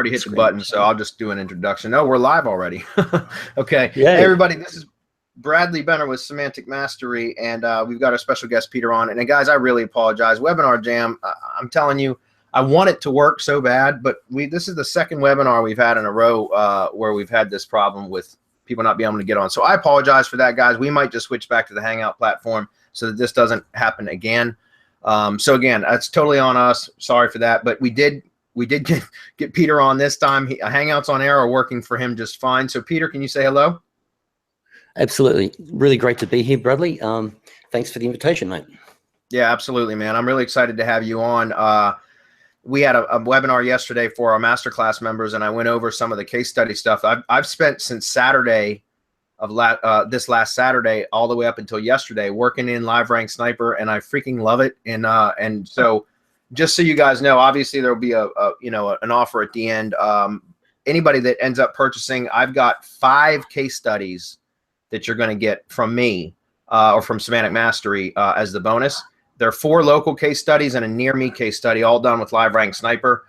already hit the button, so I'll just do an introduction. No, we're live already. Okay. Yay. Hey, everybody, this is Bradley Benner with Semantic Mastery, and we've got our special guest, Peter, on. And guys, I really apologize. Webinar Jam, I'm telling you, I want it to work so bad, but this is the second webinar we've had in a row where we've had this problem with people not being able to get on. So I apologize for that, guys. We might just switch back to the Hangout platform so that this doesn't happen again. So again, that's totally on us. Sorry for that, but we did get Peter on this time. Hangouts on air are working for him just fine. So Peter, can you say hello? Absolutely. Really great to be here, Bradley. Thanks for the invitation, mate. Yeah, absolutely, man. I'm really excited to have you on. We had a webinar yesterday for our masterclass members, and I went over some of the case study stuff. I've spent since Saturday of this last Saturday all the way up until yesterday working in Live Rank Sniper, and I freaking love it. And so just so you guys know, obviously there will be an offer at the end. Anybody that ends up purchasing, I've got 5 case studies that you're going to get from me or from Semantic Mastery as the bonus. There are 4 local case studies and a near me case study, all done with Live Rank Sniper.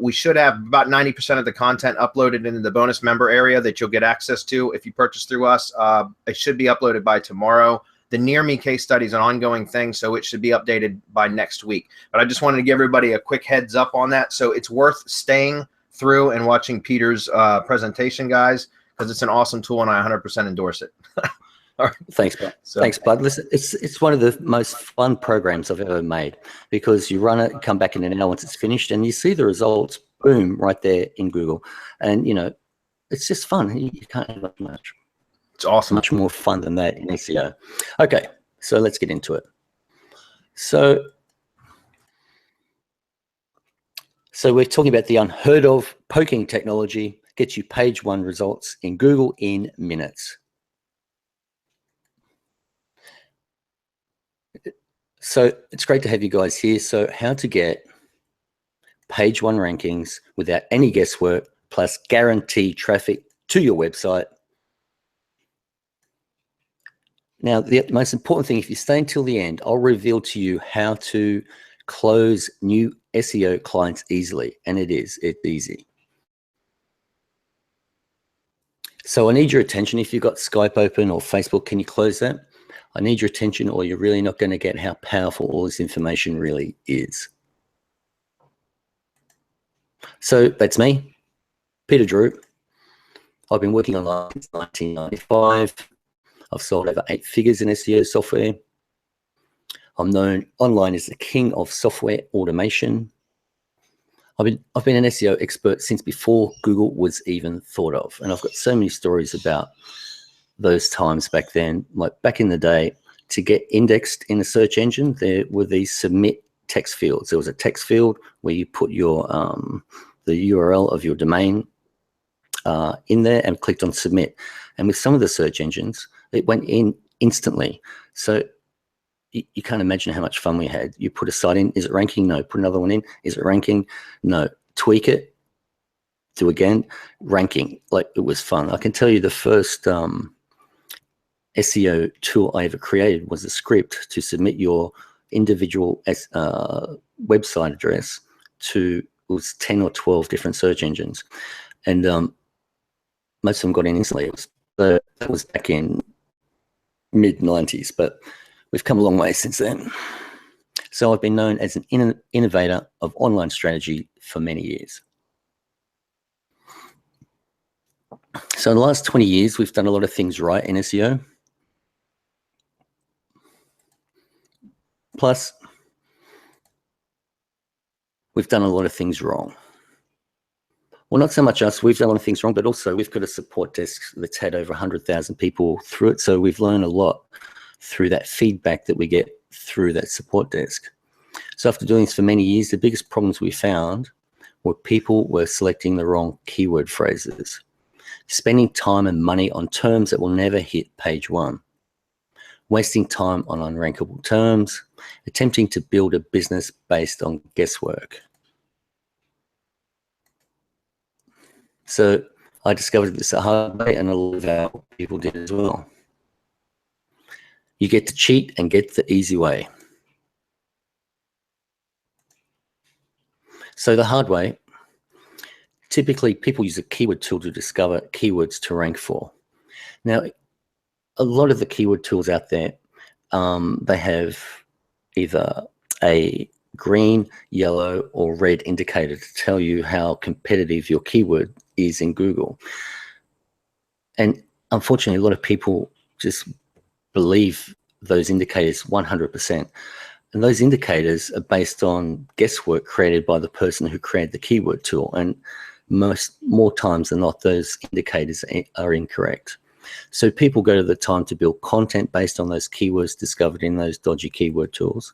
We should have about 90% of the content uploaded into the bonus member area that you'll get access to if you purchase through us. It should be uploaded by tomorrow. The near me case study is an ongoing thing, so it should be updated by next week. But I just wanted to give everybody a quick heads up on that. So it's worth staying through and watching Peter's presentation, guys, because it's an awesome tool and I 100% endorse it. All right. Thanks, Bud. So, thanks, Bud. Listen, it's one of the most fun programs I've ever made because you run it, come back in an hour once it's finished, and you see the results, boom, right there in Google. And, it's just fun. You can't have much. It's awesome. Much more fun than that in SEO. Okay, so let's get into it. So we're talking about the unheard of poking technology gets you page 1 results in Google in minutes. So it's great to have you guys here. So how to get page 1 rankings without any guesswork, plus guaranteed traffic to your website. Now, the most important thing, if you stay until the end, I'll reveal to you how to close new SEO clients easily. And it's easy. So I need your attention. If you've got Skype open or Facebook, can you close that? I need your attention or you're really not going to get how powerful all this information really is. So that's me, Peter Drew. I've been working online since 1995. I've sold over 8 figures in SEO software. I'm known online as the king of software automation. I've been an SEO expert since before Google was even thought of. And I've got so many stories about those times back then. Like back in the day, to get indexed in a search engine, there were these submit text fields. There was a text field where you put your the URL of your domain in there and clicked on submit. And with some of the search engines, it went in instantly. So you can't imagine how much fun we had. You put a site in, is it ranking? No. Put another one in, is it ranking? No. Tweak it, do again, ranking. Like, it was fun. I can tell you the first SEO tool I ever created was a script to submit your individual website address to, it was 10 or 12 different search engines. And most of them got in instantly. That was back in mid-90s, but we've come a long way since then. So I've been known as an innovator of online strategy for many years. So in the last 20 years, we've done a lot of things right in SEO. Plus, we've done a lot of things wrong. Well, not so much us, we've done a lot of things wrong, but also we've got a support desk that's had over 100,000 people through it. So we've learned a lot through that feedback that we get through that support desk. So after doing this for many years, the biggest problems we found were people were selecting the wrong keyword phrases, spending time and money on terms that will never hit page 1, wasting time on unrankable terms, attempting to build a business based on guesswork. So I discovered this the hard way, and a lot of our people did as well. You get to cheat and get the easy way. So the hard way, typically people use a keyword tool to discover keywords to rank for. Now, a lot of the keyword tools out there, they have either a green, yellow, or red indicator to tell you how competitive your keyword is in Google. And unfortunately, a lot of people just believe those indicators 100%. And those indicators are based on guesswork created by the person who created the keyword tool. And more times than not, those indicators are incorrect. So people go to the time to build content based on those keywords discovered in those dodgy keyword tools.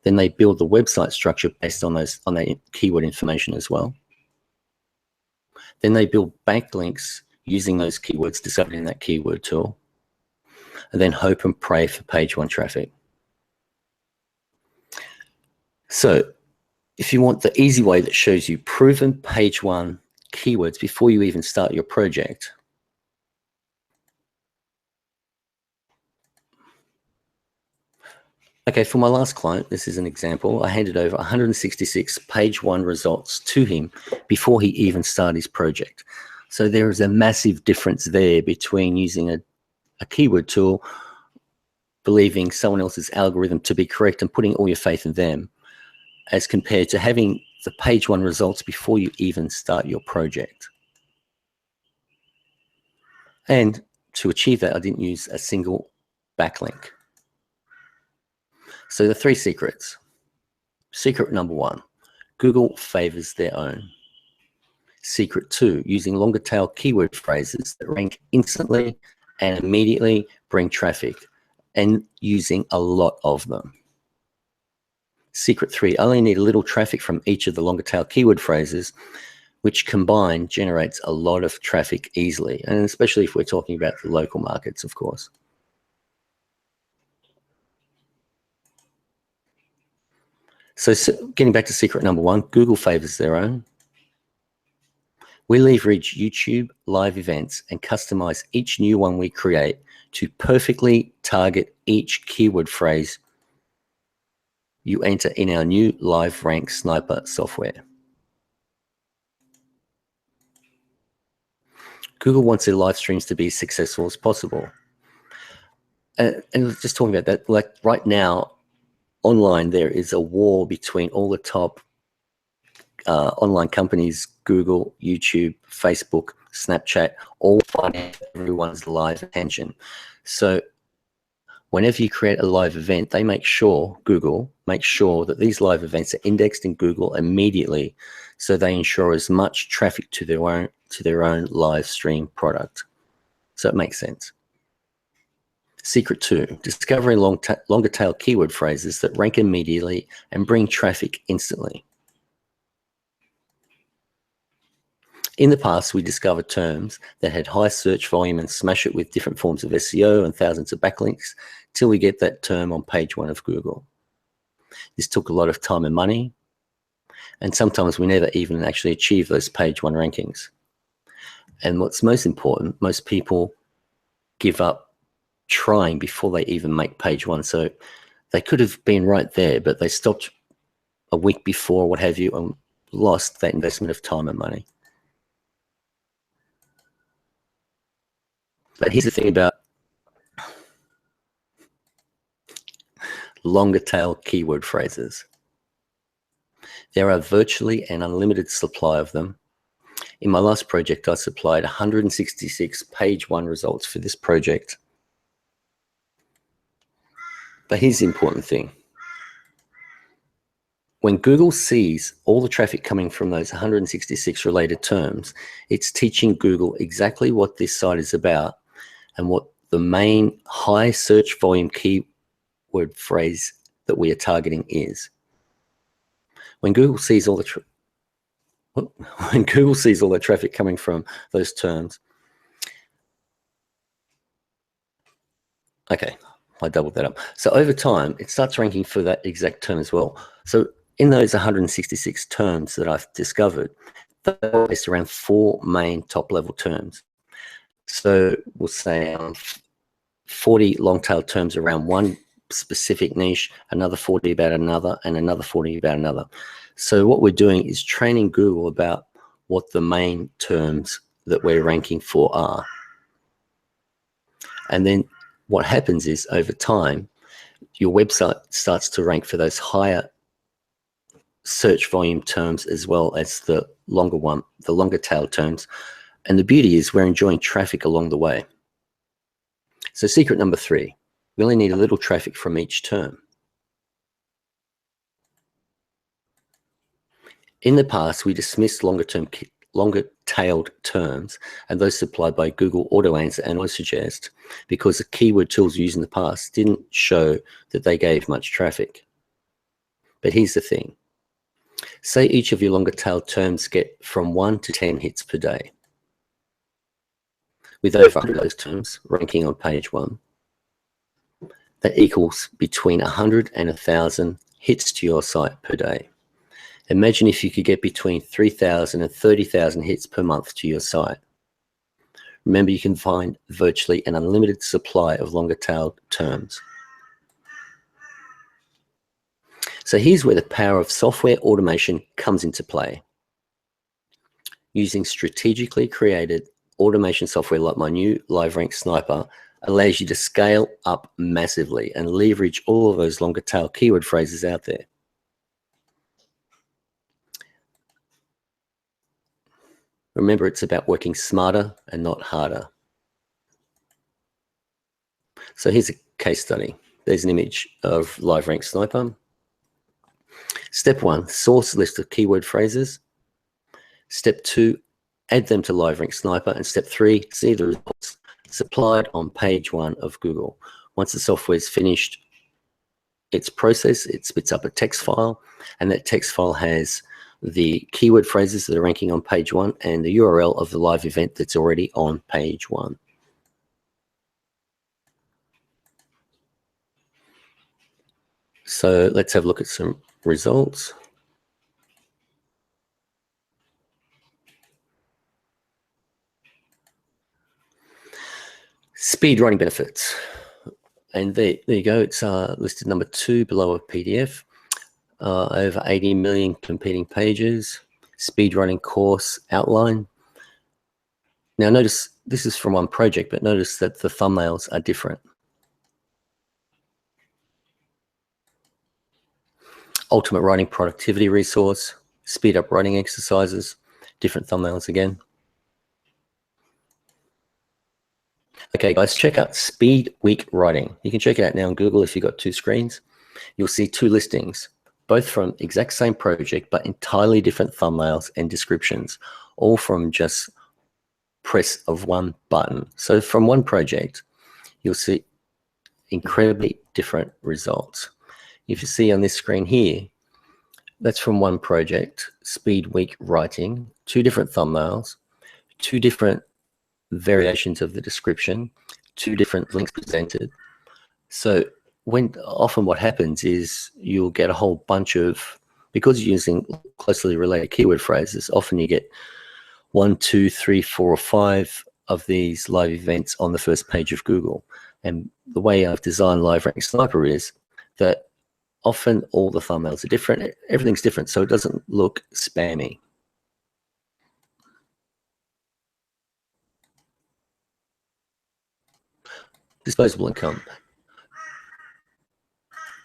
Then they build the website structure based on that keyword information as well. Then they build backlinks using those keywords discovered in that keyword tool, and then hope and pray for page one traffic. So if you want the easy way that shows you proven page one keywords before you even start your project, okay, for my last client, this is an example. I handed over 166 page one results to him before he even started his project. So there is a massive difference there between using a keyword tool, believing someone else's algorithm to be correct and putting all your faith in them, as compared to having the page one results before you even start your project. And to achieve that, I didn't use a single backlink. So the 3 secrets. Secret number 1, Google favors their own. Secret 2, using longer tail keyword phrases that rank instantly and immediately bring traffic, and using a lot of them. Secret 3, I only need a little traffic from each of the longer tail keyword phrases, which combined generates a lot of traffic easily, and especially if we're talking about the local markets, of course. So getting back to secret number 1, Google favors their own. We leverage YouTube live events and customize each new one we create to perfectly target each keyword phrase you enter in our new live rank sniper software. Google wants their live streams to be as successful as possible. And just talking about that, like right now, online, there is a war between all the top online companies, Google, YouTube, Facebook, Snapchat, all fighting everyone's live attention. So whenever you create a live event, they make sure, Google makes sure that these live events are indexed in Google immediately, so they ensure as much traffic to their own live stream product. So it makes sense. Secret 2, discovering longer tail keyword phrases that rank immediately and bring traffic instantly. In the past, we discovered terms that had high search volume and smash it with different forms of SEO and thousands of backlinks till we get that term on page 1 of Google. This took a lot of time and money, and sometimes we never even actually achieve those page 1 rankings. And what's most important, most people give up trying before they even make page 1. So they could have been right there, but they stopped a week before, what have you, and lost that investment of time and money. But here's the thing about longer tail keyword phrases. There are virtually an unlimited supply of them. In my last project, I supplied 166 page 1 results for this project. But here's the important thing. When Google sees all the traffic coming from those 166 related terms, it's teaching Google exactly what this site is about and what the main high search volume keyword phrase that we are targeting is. When Google sees all the traffic coming from those terms, okay, I doubled that up. So over time, it starts ranking for that exact term as well. So in those 166 terms that I've discovered, they're based around 4 main top level terms. So we'll say 40 long tail terms around one specific niche, another 40 about another, and another 40 about another. So what we're doing is training Google about what the main terms that we're ranking for are. And then what happens is over time, your website starts to rank for those higher search volume terms as well as the longer tail terms. And the beauty is we're enjoying traffic along the way. So secret number 3, we only need a little traffic from each term. In the past, we dismissed longer-tailed terms and those supplied by Google Auto Answer and AutoSuggest because the keyword tools used in the past didn't show that they gave much traffic. But here's the thing. Say each of your longer-tailed terms get from 1 to 10 hits per day. With over 100 of those terms ranking on page 1, that equals between 100 and 1,000 hits to your site per day. Imagine if you could get between 3,000 and 30,000 hits per month to your site. Remember, you can find virtually an unlimited supply of longer-tailed terms. So here's where the power of software automation comes into play. Using strategically created automation software like my new LiveRank Sniper allows you to scale up massively and leverage all of those longer tail keyword phrases out there. Remember, it's about working smarter and not harder. So here's a case study. There's an image of LiveRank Sniper. Step 1, source list of keyword phrases. Step 2, add them to LiveRank Sniper. And step 3, see the results supplied on page 1 of Google. Once the software is finished its process, it spits up a text file, and that text file has the keyword phrases that are ranking on page 1 and the URL of the live event that's already on page 1. So let's have a look at some results. Speed writing benefits. And there you go. It's listed number 2 below a PDF. Over 80 million competing pages. Speed writing course outline. Now notice this is from one project, but notice that the thumbnails are different. Ultimate writing productivity resource. Speed up writing exercises. Different thumbnails again. Okay, guys, check out Speed Week Writing. You can check it out now on Google if you've got 2 screens. You'll see 2 listings, both from exact same project, but entirely different thumbnails and descriptions, all from just press of one button. So from one project, you'll see incredibly different results. If you see on this screen here, that's from one project, Speed Week Writing, 2 different thumbnails, 2 different variations of the description, 2 different links presented. So often what happens is you'll get a whole bunch of, because you're using closely related keyword phrases, often you get 1, 2, 3, 4, or 5 of these live events on the first page of Google. And the way I've designed LiveRank Sniper is that often all the thumbnails are different, everything's different, so it doesn't look spammy. Disposable income.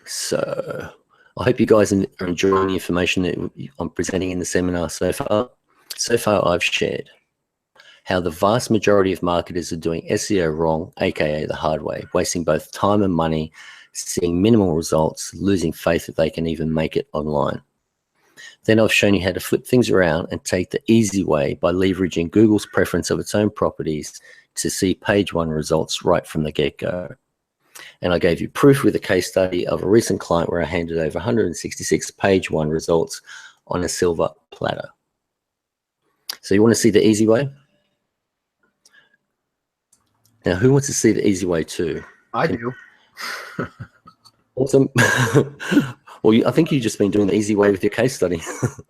So I hope you guys are enjoying the information that I'm presenting in the seminar so far. So far, I've shared how the vast majority of marketers are doing SEO wrong, aka the hard way, wasting both time and money, seeing minimal results, losing faith that they can even make it online. Then I've shown you how to flip things around and take the easy way by leveraging Google's preference of its own properties to see page 1 results right from the get-go. And I gave you proof with a case study of a recent client where I handed over 166 page 1 results on a silver platter. So you want to see the easy way? Now, who wants to see the easy way too? I do. Awesome. Well, I think you've just been doing the easy way with your case study.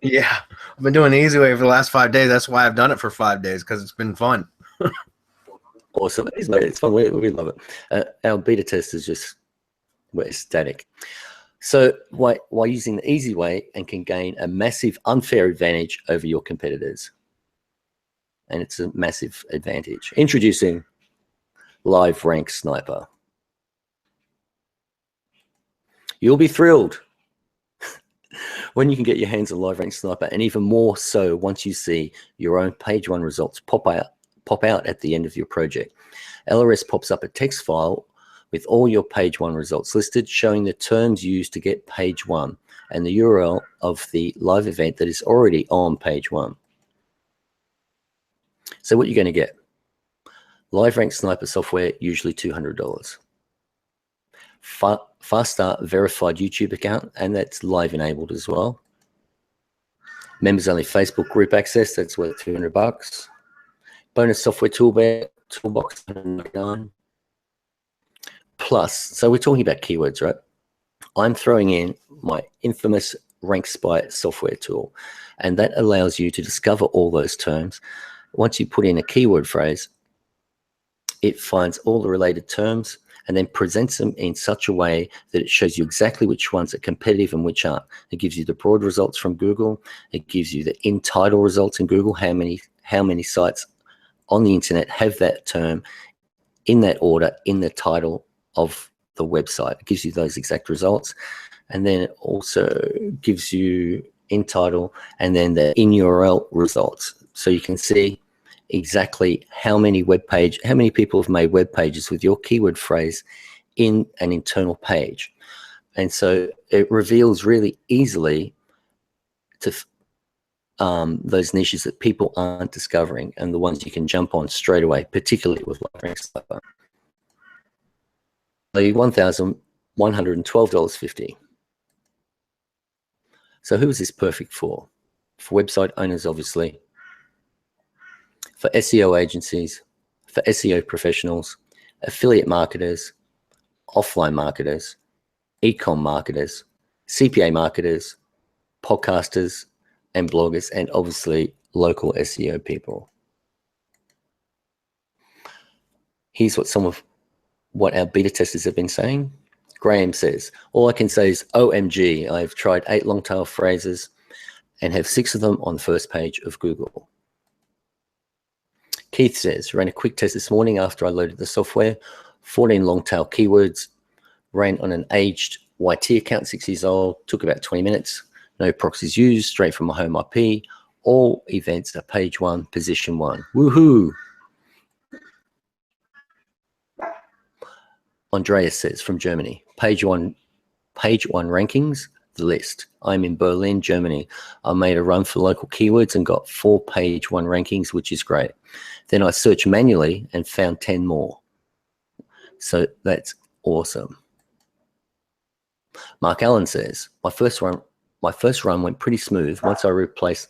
Yeah, I've been doing the easy way for the last 5 days. That's why I've done it for 5 days, because it's been fun. Awesome. It's fun. We love it. Our beta testers we're ecstatic. So while using the easy way and can gain a massive unfair advantage over your competitors. and it's a massive advantage. Introducing Live Rank Sniper. You'll be thrilled when you can get your hands on Live Rank Sniper, and even more so once you see your own page one results pop out at the end of your project. LRS pops up a text file with all your page one results listed, showing the terms used to get page one and the URL of the live event that is already on page one. So what you're going to get: Live Rank Sniper software, usually $200. Fast Start verified YouTube account, and that's live enabled as well. Members only Facebook group access, that's worth $200. Bonus software toolbox, $199. Plus, so we're talking about keywords, right? I'm throwing in my infamous Rank Spy software tool, and that allows you to discover all those terms. Once you put in a keyword phrase, it finds all the related terms and then presents them in such a way that it shows you exactly which ones are competitive and which aren't. It gives you the broad results from Google. It gives you the in-title results in Google, how many sites on the internet have that term in that order in the title of the website. It gives you those exact results. And then it also gives you in title and then the in URL results. So you can see exactly how many people have made web pages with your keyword phrase in an internal page. And so it reveals really easily to those niches that people aren't discovering and the ones you can jump on straight away, particularly with Live Rank Sniper. $1,112.50. So who is this perfect for? For website owners, obviously. For SEO agencies, for SEO professionals, affiliate marketers, offline marketers, e-com marketers, CPA marketers, podcasters, and bloggers, and obviously local SEO people. Here's what our beta testers have been saying. Graham says, all I can say is OMG, I've tried 8 long tail phrases and have 6 of them on the first page of Google. Keith says, ran a quick test this morning after I loaded the software, 14 long tail keywords, ran on an aged YT account, 6 years old, took about 20 minutes, no proxies used, straight from my home IP, all events are page 1, position 1. Woohoo! Andreas says from Germany, page one rankings, the list. I'm in Berlin, Germany. I made a run for local keywords and got 4 page 1 rankings, which is great. Then I searched manually and found 10 more. So that's awesome. Mark Allen says, my first run went pretty smooth once I replaced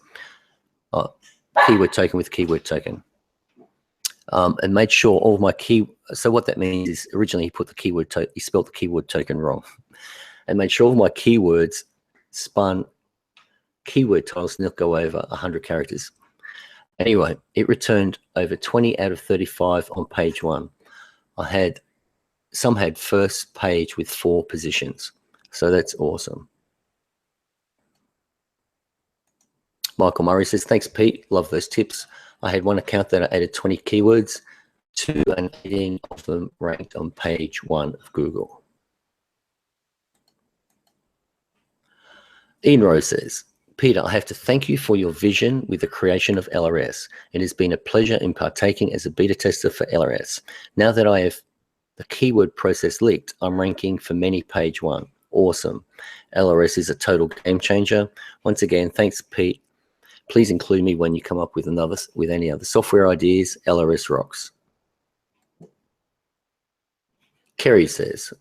keyword token with keyword token. And made sure all of my so what that means is originally he spelled the keyword token wrong, and made sure all my keywords spun keyword titles not go over 100 characters. Anyway, it returned over 20 out of 35 on page 1. Some had first page with 4 positions, so that's awesome. Michael Murray says, thanks, Pete. Love those tips. I had one account that I added 20 keywords to, and 18 of them ranked on page 1 of Google. Ian Rose says, Peter, I have to thank you for your vision with the creation of LRS. It has been a pleasure in partaking as a beta tester for LRS. Now that I have the keyword process leaked, I'm ranking for many page 1. Awesome. LRS is a total game changer. Once again, thanks, Pete. Please include me when you come up with any other software ideas. LRS rocks. Kerry says,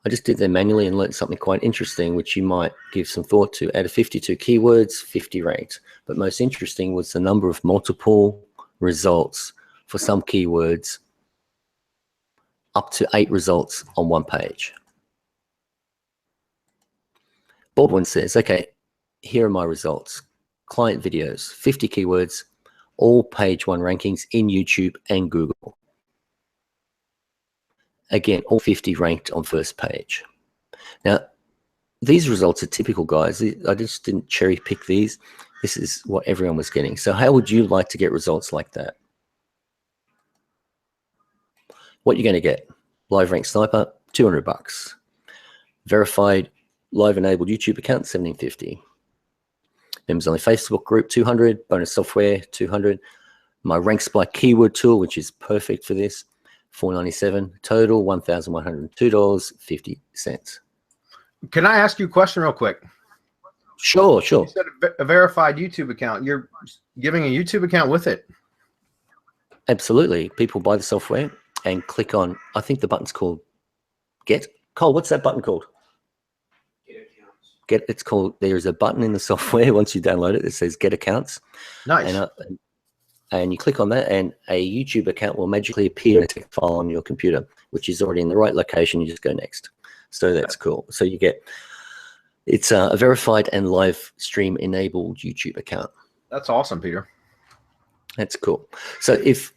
I just did them manually and learned something quite interesting, which you might give some thought to. Out of 52 keywords, 50 ranked. But most interesting was the number of multiple results for some keywords, up to 8 results on one page. Baldwin says, okay, here are my results. Client videos, 50 keywords, all page 1 rankings in YouTube and Google. Again, all 50 ranked on first page. Now, these results are typical, guys. I just didn't cherry pick these. This is what everyone was getting. So how would you like to get results like that? What you're going to get: live rank sniper, $200. Verified live enabled YouTube account, $17.50. Members only Facebook group, $200. Bonus software, $200. My rank spike keyword tool, which is perfect for this, $497. Total $1,102.50. Can I ask you a question real quick? Sure. You said a verified YouTube account. You're giving a YouTube account with it? Absolutely. People buy the software and click on, I think the button's called Get. Cole, what's that button called? Get. It's called, there's a button in the software once you download it that says Get Accounts. Nice. And you click on that and a YouTube account will magically appear in a text file on your computer, which is already in the right location. You just go next. So that's cool. So you get, it's a verified and live stream enabled YouTube account. That's awesome, Peter. That's cool. So if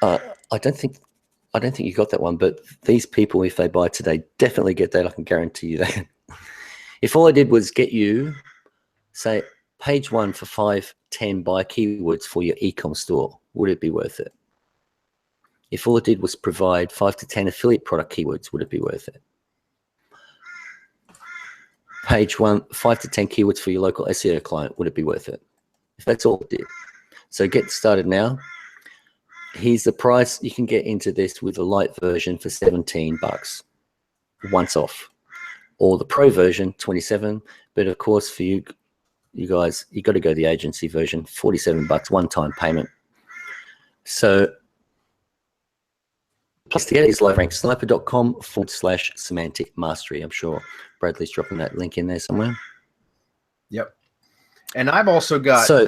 I don't think you got that one, but these people, if they buy today, definitely get that. I can guarantee you that. If all I did was get you, say, page 1 for 5-10 buy keywords for your e-com store, would it be worth it? If all it did was provide 5 to 10 affiliate product keywords, would it be worth it? Page 1, 5 to 10 keywords for your local SEO client, would it be worth it? If that's all it did. So get started now. Here's the price. You can get into this with a light version for $17 once off, or the pro version, $27. But of course, for you guys, you got to go the agency version, $47, one-time payment. So plus to get is liveranksniper.com/semantic mastery. I'm sure Bradley's dropping that link in there somewhere. Yep. And I've also got, so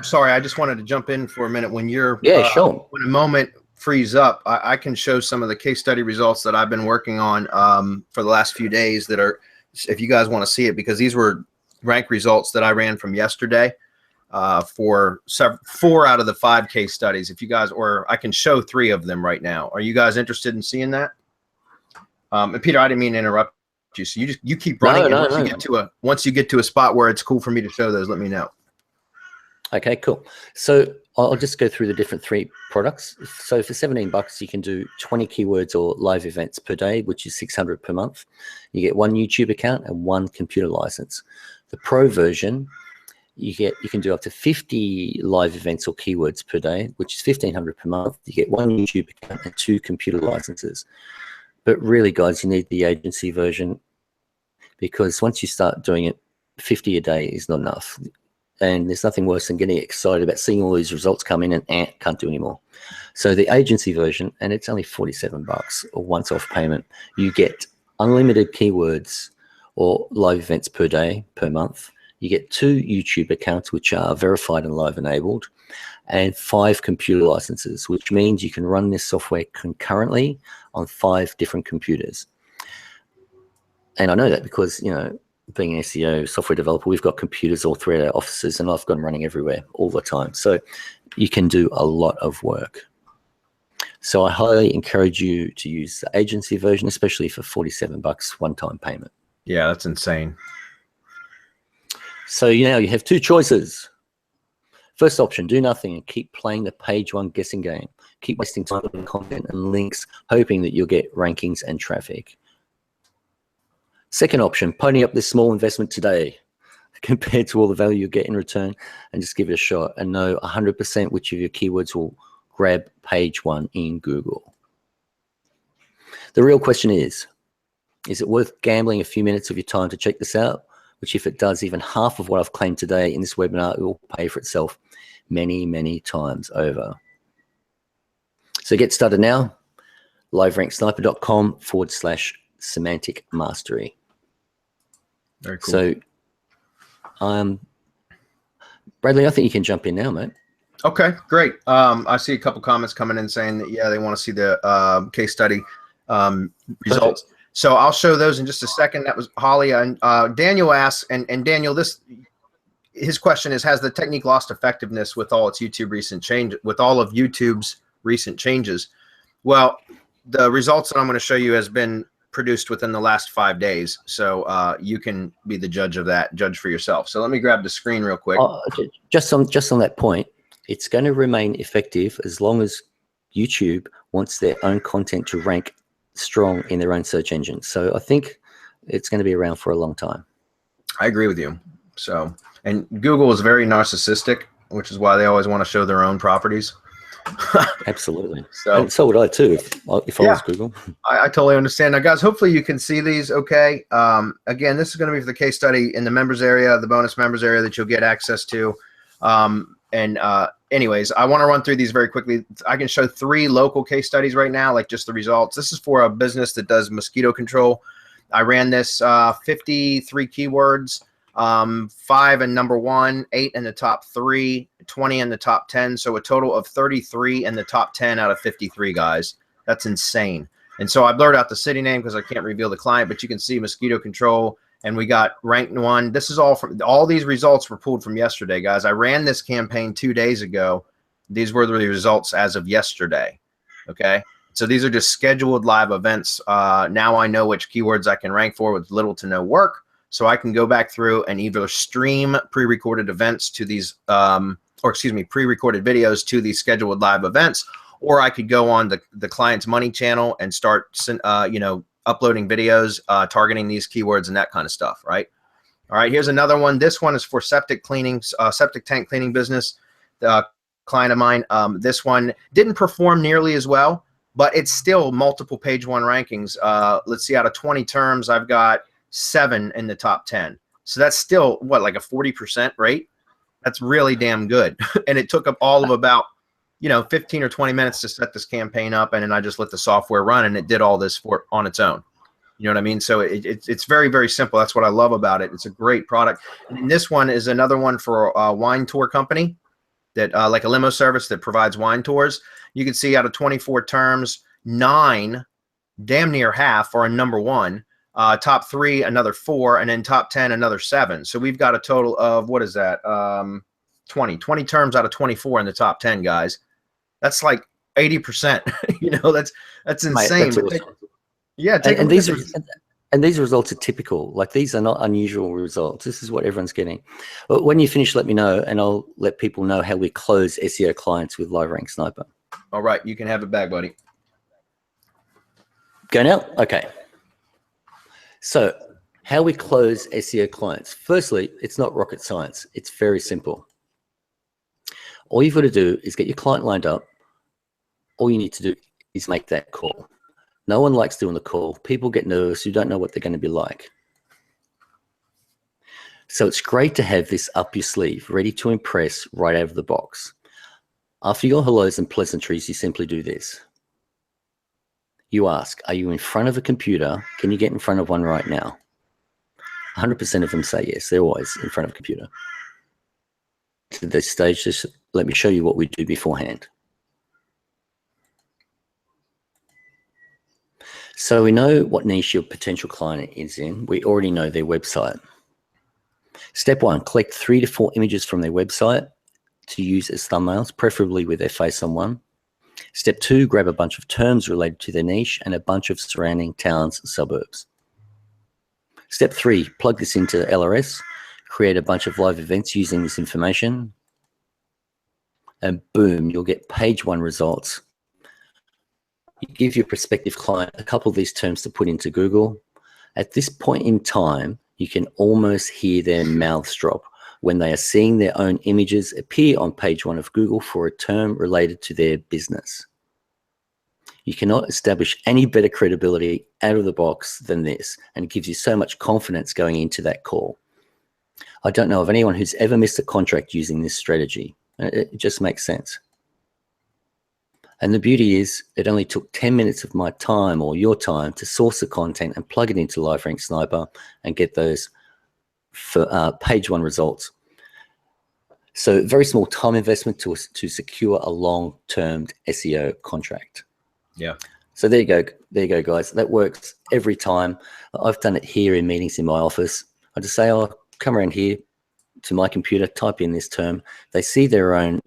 sorry, I just wanted to jump in for a minute. When you're, sure. When a moment frees up, I can show some of the case study results that I've been working on for the last few days that are, if you guys want to see it, because these were rank results that I ran from yesterday for 4 out of the 5 case studies. If you guys, or I can show 3 of them right now. Are you guys interested in seeing that? And Peter, I didn't mean to interrupt you. So you keep running. No. Once you get to a spot where it's cool for me to show those, let me know. Okay, cool. So I'll just go through the different 3 products. So for $17, you can do 20 keywords or live events per day, which is $600 per month. You get 1 YouTube account and 1 computer license. The pro version, you can do up to 50 live events or keywords per day, which is $1,500 per month. You get 1 YouTube account and 2 computer licenses. But really, guys, you need the agency version, because once you start doing it, 50 a day is not enough. And there's nothing worse than getting excited about seeing all these results come in and can't do anymore. So the agency version, and it's only $47 or once-off payment, you get unlimited keywords or live events per day, per month. You get 2 YouTube accounts, which are verified and live enabled, and 5 computer licenses, which means you can run this software concurrently on 5 different computers. And I know that because, being an SEO software developer, we've got computers all throughout our offices, and I've got them running everywhere all the time. So you can do a lot of work. So I highly encourage you to use the agency version, especially for $47 one-time payment. Yeah, that's insane. So now you have 2 choices. First option, do nothing and keep playing the page 1 guessing game. Keep wasting time on content and links, hoping that you'll get rankings and traffic. Second option, pony up this small investment today compared to all the value you get in return, and just give it a shot and know 100% which of your keywords will grab page 1 in Google. The real question is it worth gambling a few minutes of your time to check this out? Which, if it does even half of what I've claimed today in this webinar, it will pay for itself many, many times over. So get started now, liveranksniper.com/semantic mastery. Very cool. So, Bradley, I think you can jump in now, mate. Okay, great. I see a couple comments coming in saying that, yeah, they want to see the case study results. Perfect. So I'll show those in just a second. That was Holly. And Daniel asks, and Daniel, his question is, has the technique lost effectiveness with all its with all of YouTube's recent changes? Well, the results that I'm going to show you has been produced within the last 5 days. So you can be the judge of that, judge for yourself. So let me grab the screen real quick. Just on that point, it's going to remain effective as long as YouTube wants their own content to rank strong in their own search engine. So I think it's going to be around for a long time. I agree with you. So, and Google is very narcissistic, which is why they always want to show their own properties. Absolutely. So, and so would I too if I was Google. I totally understand. Now, guys, hopefully you can see these okay. Again, this is going to be for the case study in the members area, the bonus members area that you'll get access to. Anyways, I want to run through these very quickly. I can show 3 local case studies right now, like just the results. This is for a business that does mosquito control. I ran this 53 keywords, 5 in number 1, 8 in the top 3, 20 in the top 10. So a total of 33 in the top 10 out of 53, guys. That's insane. And so I blurred out the city name because I can't reveal the client, but you can see mosquito control. And we got ranked 1. This is all from, all these results were pulled from yesterday, guys. I ran this campaign 2 days ago. These were the results as of yesterday. Okay. So these are just scheduled live events. Now I know which keywords I can rank for with little to no work. So I can go back through and either stream pre-recorded events to these, pre-recorded videos to these scheduled live events, or I could go on the client's money channel and start, uploading videos, targeting these keywords and that kind of stuff, right? All right, here's another one. This one is for septic cleaning, septic tank cleaning business. The client of mine, this one didn't perform nearly as well, but it's still multiple page 1 rankings. Let's see, out of 20 terms, I've got 7 in the top 10. So that's still what, like a 40% rate? That's really damn good. And it took up all of about 15 or 20 minutes to set this campaign up, and then I just let the software run, and it did all this on its own. You know what I mean? So it's very, very simple. That's what I love about it. It's a great product. And this one is another one for a wine tour company that, like a limo service that provides wine tours. You can see out of 24 terms, 9, damn near half, are in number 1. Top 3, another 4, and then top 10, another 7. So we've got a total of, what is that? 20 terms out of 24 in the top 10, guys. That's like 80%. That's insane. Mate, that's awesome. Yeah, and these results are typical. Like, these are not unusual results. This is what everyone's getting. But when you finish, let me know, and I'll let people know how we close SEO clients with LiveRank Sniper. All right, you can have it back, buddy. Go now? Okay. So how we close SEO clients. Firstly, it's not rocket science. It's very simple. All you've got to do is get your client lined up. All you need to do is make that call. No one likes doing the call. People get nervous. You don't know what they're going to be like. So it's great to have this up your sleeve, ready to impress right out of the box. After your hellos and pleasantries, you simply do this. You ask, are you in front of a computer? Can you get in front of one right now? 100% of them say yes. They're always in front of a computer. To this stage, just let me show you what we do beforehand. So we know what niche your potential client is in. We already know their website. Step 1, collect 3 to 4 images from their website to use as thumbnails, preferably with their face on one. Step 2, grab a bunch of terms related to their niche and a bunch of surrounding towns and suburbs. Step 3, plug this into LRS, create a bunch of live events using this information, and boom, you'll get page 1 results. You give your prospective client a couple of these terms to put into Google. At this point in time, you can almost hear their mouths drop when they are seeing their own images appear on page 1 of Google for a term related to their business. You cannot establish any better credibility out of the box than this, and it gives you so much confidence going into that call. I don't know of anyone who's ever missed a contract using this strategy. It just makes sense. And the beauty is, it only took 10 minutes of my time or your time to source the content and plug it into LiveRank Sniper and get those for page 1 results. So very small time investment to secure a long-term SEO contract. Yeah. So there you go. There you go, guys. That works every time. I've done it here in meetings in my office. I just say, oh, come around here to my computer, type in this term. They see their own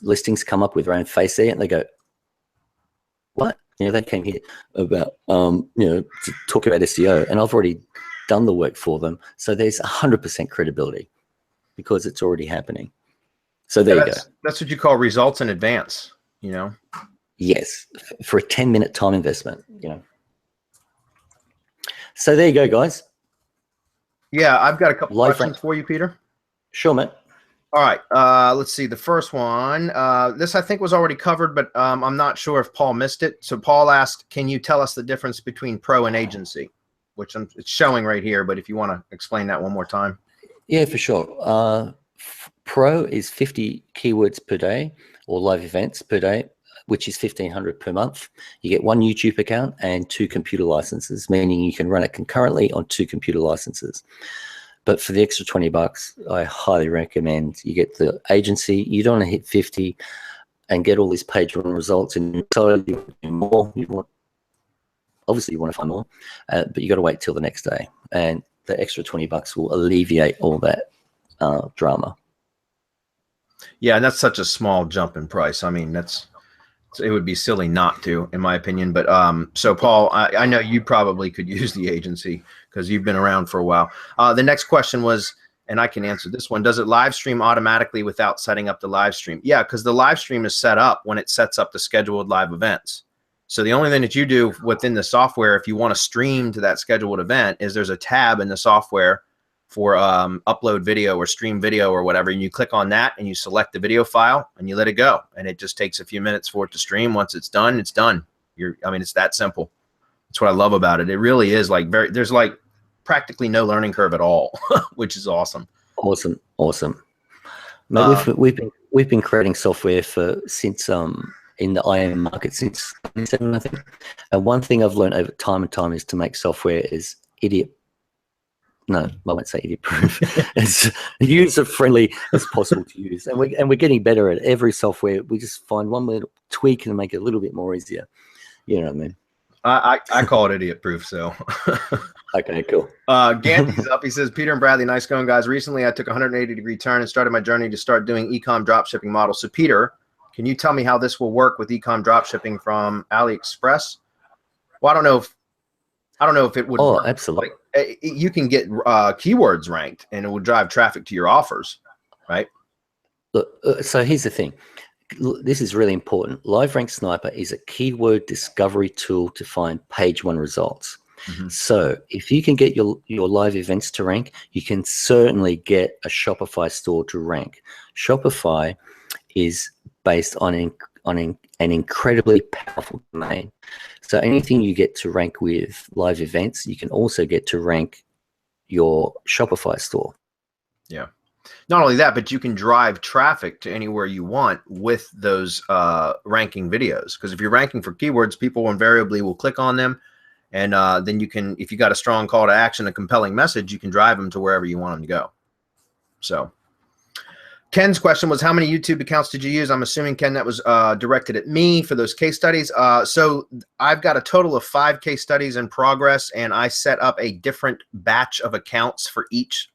listings come up with their own face there, and they go, what? You know, they came here about, to talk about SEO, and I've already done the work for them. So there's 100% credibility because it's already happening. So there you go. That's what you call results in advance, you know? Yes, for a 10-minute time investment, you know. So there you go, guys. Yeah, I've got a couple questions for you, Peter. Sure, mate. All right, let's see. The first one, this I think was already covered, but I'm not sure if Paul missed it. So Paul asked, can you tell us the difference between pro and agency? Which it's showing right here, but if you want to explain that one more time. Yeah, for sure. Pro is 50 keywords per day or live events per day, which is 1,500 per month. You get 1 YouTube account and 2 computer licenses, meaning you can run it concurrently on 2 computer licenses. But for the extra $20, I highly recommend you get the agency. You don't want to hit 50 and get all these page one results, and so you want to do more. Obviously you want to find more, but you got to wait till the next day. And the extra $20 will alleviate all that drama. Yeah, and that's such a small jump in price. I mean, it would be silly not to, in my opinion. But so Paul, I know you probably could use the agency because you've been around for a while. The next question was, and I can answer this one, does it live stream automatically without setting up the live stream? Yeah, because the live stream is set up when it sets up the scheduled live events. So the only thing that you do within the software, if you want to stream to that scheduled event, is there's a tab in the software for upload video or stream video or whatever, and you click on that and you select the video file and you let it go, and it just takes a few minutes for it to stream. Once it's done, it's done. I mean, it's that simple. That's what I love about it. It really is like there's like practically no learning curve at all, which is awesome. Awesome. Mate, we've been creating software since in the IM market since 2007, I think. And one thing I've learned over time and time is to make software is no, I won't say idiot proof. As user friendly as possible to use, and we're getting better at every software. We just find one little tweak and make it a little bit more easier. You know what I mean? I call it idiot proof. So okay, cool. Gandhi's up. He says, Peter and Bradley, nice going, guys. Recently, I took a 180-degree turn and started my journey to start doing e-com dropshipping models. So, Peter, can you tell me how this will work with e-com dropshipping from AliExpress? Well, I don't know if it would. Oh, absolutely. Like, you can get keywords ranked, and it will drive traffic to your offers, right? Look, so here's the thing. This is really important. LiveRank Sniper is a keyword discovery tool to find page one results. Mm-hmm. So if you can get your live events to rank, you can certainly get a Shopify store to rank. Shopify is based on an incredibly powerful domain. So anything you get to rank with live events, you can also get to rank your Shopify store. Yeah. Not only that, but you can drive traffic to anywhere you want with those ranking videos. Because if you're ranking for keywords, people invariably will click on them. And then you can, if you got a strong call to action, a compelling message, you can drive them to wherever you want them to go. So Ken's question was, how many YouTube accounts did you use? I'm assuming, Ken, that was directed at me for those case studies. So I've got a total of 5 case studies in progress, and I set up a different batch of accounts for each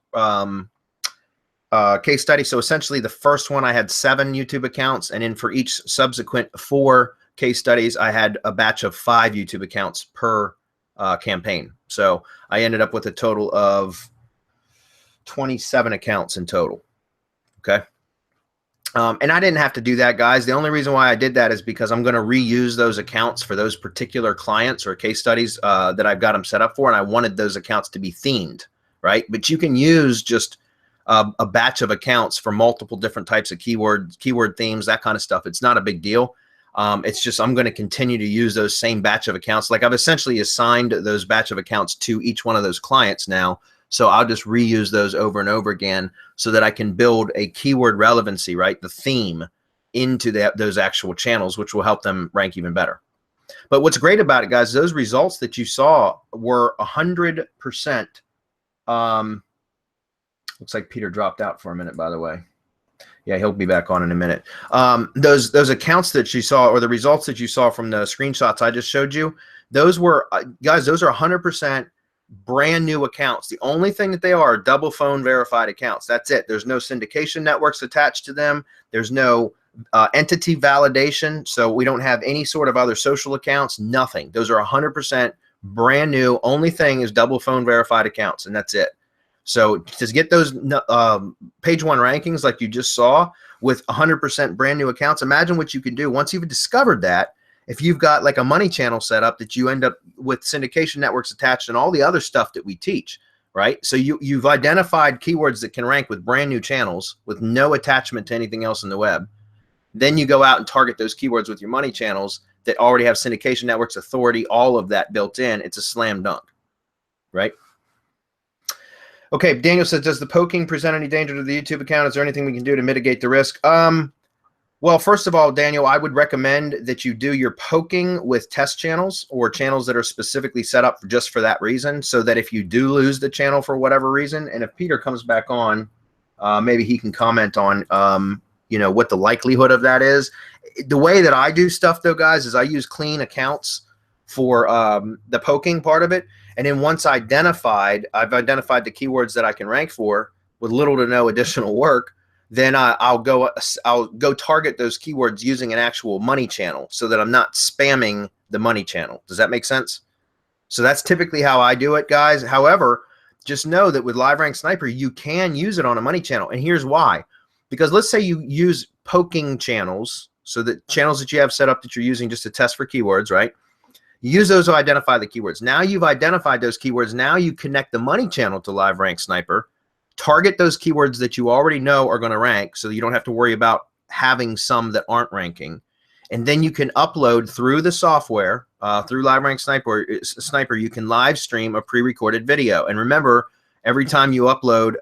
case study. So essentially the first one, I had 7 YouTube accounts, and then for each subsequent 4 case studies, I had a batch of 5 YouTube accounts per campaign. So I ended up with a total of 27 accounts in total. Okay. And I didn't have to do that, guys. The only reason why I did that is because I'm going to reuse those accounts for those particular clients or case studies that I've got them set up for. And I wanted those accounts to be themed, right? But you can use just a batch of accounts for multiple different types of keyword themes, that kind of stuff. It's not a big deal. It's just I'm going to continue to use those same batch of accounts. Like I've essentially assigned those batch of accounts to each one of those clients now. So I'll just reuse those over and over again so that I can build a keyword relevancy, right? The theme into those actual channels, which will help them rank even better. But what's great about it, guys, those results that you saw were 100%. Looks like Peter dropped out for a minute, by the way. Yeah, he'll be back on in a minute. Those accounts that you saw, or the results that you saw from the screenshots I just showed you, those were, guys, those are 100% brand new accounts. The only thing that they are double phone verified accounts. That's it. There's no syndication networks attached to them. There's no entity validation. So we don't have any sort of other social accounts, nothing. Those are 100% brand new. Only thing is double phone verified accounts, and that's it. So to get those page one rankings like you just saw with 100% brand new accounts, imagine what you can do once you've discovered that. If you've got like a money channel set up that you end up with syndication networks attached and all the other stuff that we teach, right? So you've identified keywords that can rank with brand new channels with no attachment to anything else in the web. Then you go out and target those keywords with your money channels that already have syndication networks, authority, all of that built in. It's a slam dunk, right? Okay, Daniel says, does the poking present any danger to the YouTube account? Is there anything we can do to mitigate the risk? Well, first of all, Daniel, I would recommend that you do your poking with test channels or channels that are specifically set up just for that reason, so that if you do lose the channel for whatever reason, and if Peter comes back on, maybe he can comment on you know, what the likelihood of that is. The way that I do stuff, though, guys, is I use clean accounts for the poking part of it. And then once I've identified the keywords that I can rank for with little to no additional work, then I'll go target those keywords using an actual money channel so that I'm not spamming the money channel. Does that make sense? So that's typically how I do it, guys. However, just know that with LiveRank Sniper, you can use it on a money channel. And here's why. Because let's say you use poking channels, so that channels that you have set up that you're using just to test for keywords, right? You use those to identify the keywords. Now you've identified those keywords. Now you connect the money channel to LiveRank Sniper, target those keywords that you already know are going to rank, so you don't have to worry about having some that aren't ranking. And then you can upload through the software, through LiveRank Sniper, you can live stream a pre-recorded video. And remember, every time you upload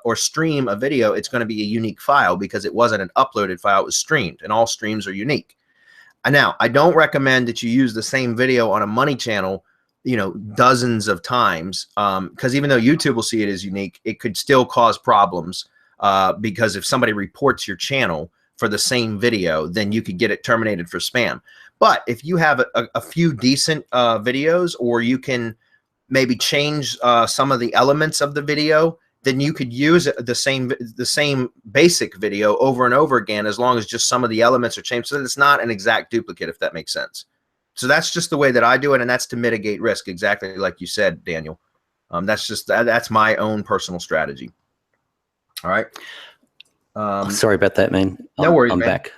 or stream a video, it's going to be a unique file because it wasn't an uploaded file, it was streamed, and all streams are unique. And now, I don't recommend that you use the same video on a money channel, you know, dozens of times, because even though YouTube will see it as unique, it could still cause problems because if somebody reports your channel for the same video, then you could get it terminated for spam. But if you have a few decent videos, or you can maybe change some of the elements of the video, then you could use the same basic video over and over again, as long as just some of the elements are changed, so that it's not an exact duplicate, if that makes sense. So that's just the way that I do it, and that's to mitigate risk, exactly like you said, Daniel. That's my own personal strategy. All right. Sorry about that, man. No worries, I'm man. back.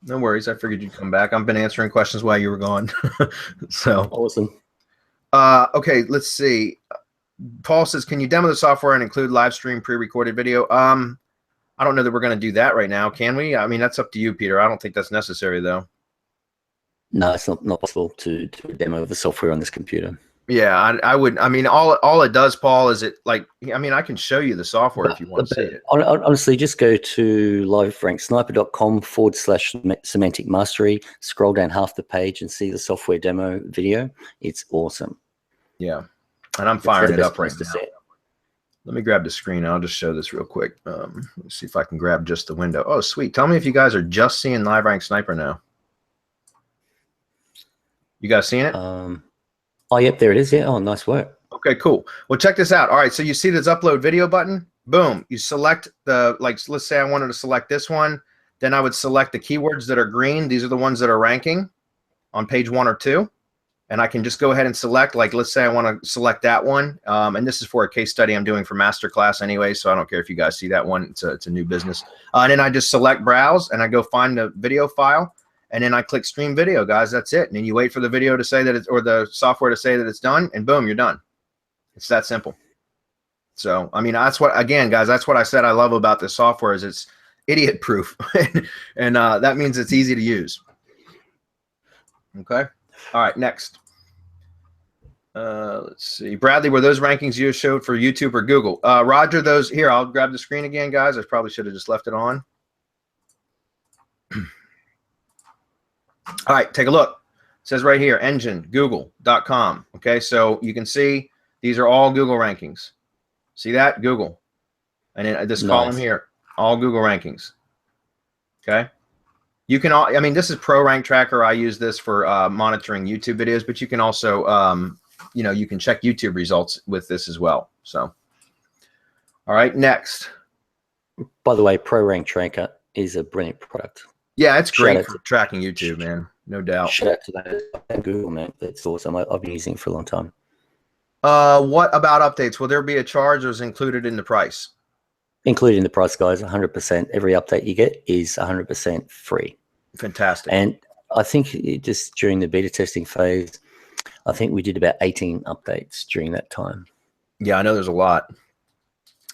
No worries. I figured you'd come back. I've been answering questions while you were gone. So Awesome. Okay, let's see. Paul says, can you demo the software and include live stream pre-recorded video? I don't know that we're going to do that right now. Can we? I mean, that's up to you, Peter. I don't think that's necessary, though. No, it's not possible to do a demo of the software on this computer. Yeah, I would. I mean, all it does, Paul, is it like, I mean, I can show you the software if you want to see it. Honestly, just go to liveranksniper.com/semantic mastery, scroll down half the page and see the software demo video. It's awesome. Yeah, and I'm firing it up right now. Let me grab the screen. I'll just show this real quick. Let's see if I can grab just the window. Oh, sweet. Tell me if you guys are just seeing LiveRank Sniper now. You guys seeing it? Oh, yep, there it is. Yeah. Oh, nice work. Okay, cool. Well, check this out. All right, so you see this upload video button? Boom. You select the, like, let's say I wanted to select this one. Then I would select the keywords that are green. These are the ones that are ranking on page 1 or 2. And I can just go ahead and select, like, let's say I want to select that one. And this is for a case study I'm doing for masterclass anyway, so I don't care if you guys see that one. It's a new business. And then I just select browse, and I go find the video file. And then I click stream video, guys. That's it. And then you wait for the video to say that it's, or the software to say that it's done, and boom, you're done. It's that simple. So, I mean, that's what, again, guys, that's what I said I love about this software, is it's idiot proof. And that means it's easy to use. Okay. All right, next. Let's see. Bradley, were those rankings you showed for YouTube or Google? Roger, those, here, I'll grab the screen again, guys. I probably should have just left it on. All right, take a look. It says right here, engine, google.com. Okay, so you can see these are all Google rankings. See that? Google. And then this column here, all Google rankings. Okay. You can all, I mean, this is Pro Rank Tracker. I use this for monitoring YouTube videos, but you can also, you know, you can check YouTube results with this as well. So, all right, next. By the way, Pro Rank Tracker is a brilliant product. Yeah, it's Shout great out for to tracking YouTube, man. No doubt. shout out to that and Google, man. That's awesome. I've been using it for a long time. What about updates? Will there be a charge or is it included in the price? Including the price, guys, 100%. Every update you get is 100% free. Fantastic. And I think just during the beta testing phase, I think we did about 18 updates during that time. Yeah, I know there's a lot.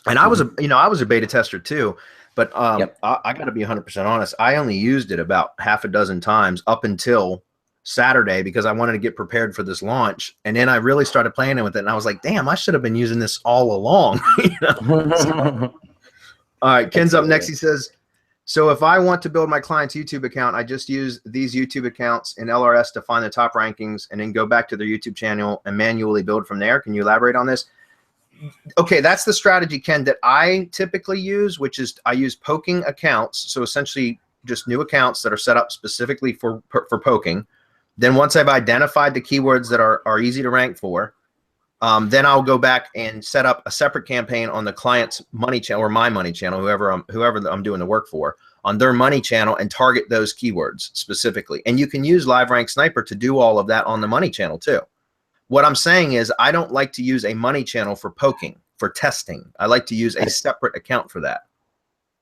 And I was I was a beta tester too, but Yep. I got to be 100% honest. I only used it about half a dozen times up until Saturday because I wanted to get prepared for this launch. And then I really started playing with it, and I was like, damn, I should have been using this all along. So, all right, Ken's up next. He says, so if I want to build my client's YouTube account, I just use these YouTube accounts in LRS to find the top rankings and then go back to their YouTube channel and manually build from there. Can you elaborate on this? Okay, that's the strategy, Ken, that I typically use, which is I use poking accounts. So essentially just new accounts that are set up specifically for poking. Then once I've identified the keywords that are easy to rank for, then I'll go back and set up a separate campaign on the client's money channel or my money channel, whoever I'm doing the work for, on their money channel and target those keywords specifically. And you can use LiveRank Sniper to do all of that on the money channel too. What I'm saying is I don't like to use a money channel for poking, for testing. I like to use a separate account for that.